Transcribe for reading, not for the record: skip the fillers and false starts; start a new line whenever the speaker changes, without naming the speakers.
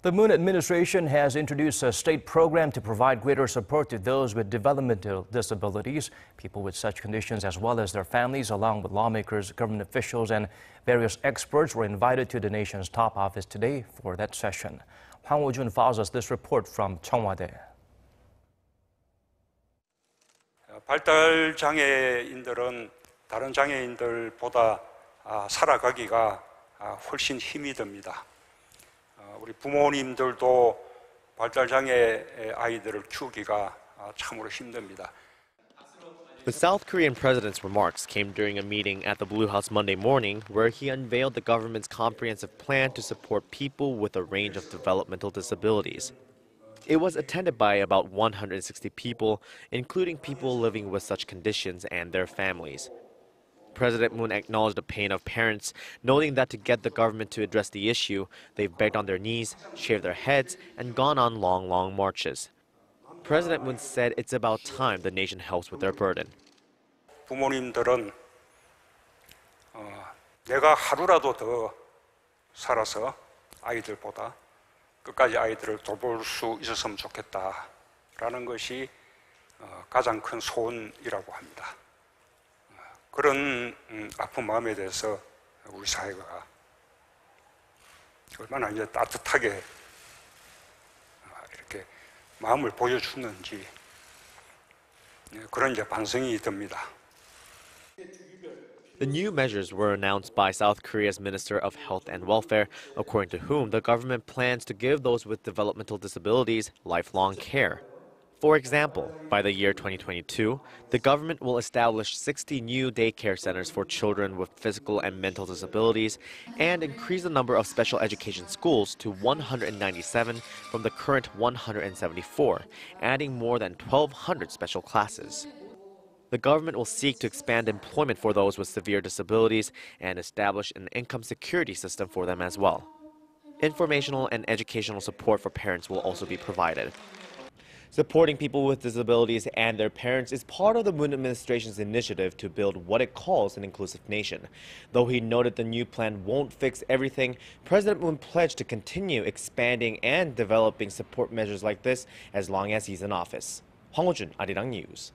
The Moon administration has introduced a state program to provide greater support to those with developmental disabilities. People with such conditions, as well as their families, along with lawmakers, government officials, and various experts, were invited to the nation's top office today for that session. Hwang Woo-jun files us this report from Cheongwade.
발달 장애인들은 다른 장애인들보다 살아가기가 훨씬 힘이 듭니다. 우리 부모님들도 발달 장애 아이들을 키우기가 참으로 힘듭니다.
The South Korean president's remarks came during a meeting at the Blue House Monday morning where he unveiled the government's comprehensive plan to support people with a range of developmental disabilities. It was attended by about 160 people, including people living with such conditions and their families. President Moon acknowledged the pain of parents, noting that to get the government to address the issue, they've begged on their knees, shaved their heads, and gone on long marches. President Moon said it's about time the nation helps with their burden.
부모님들은 내가 하루라도 더 살아서 아이들보다 끝까지 아이들을 돌볼 수 있었으면 좋겠다라는 것이 가장 큰 소원이라고 합니다. 그런 아픈 마음에 대해서 우리 사회가 얼마나 이제 따뜻하게 이렇게 마음을 보여주는지 그런 이제 반성이 듭니다.
The new measures were announced by South Korea's Minister of Health and Welfare, according to whom the government plans to give those with developmental disabilities lifelong care. For example, by the year 2022, the government will establish 60 new daycare centers for children with physical and mental disabilities and increase the number of special education schools to 197 from the current 174, adding more than 1,200 special classes. The government will seek to expand employment for those with severe disabilities and establish an income security system for them as well. Informational and educational support for parents will also be provided. Supporting people with disabilities and their parents is part of the Moon administration's initiative to build what it calls an inclusive nation. Though he noted the new plan won't fix everything, President Moon pledged to continue expanding and developing support measures like this as long as he's in office. Hwang Woo-jun, Arirang News.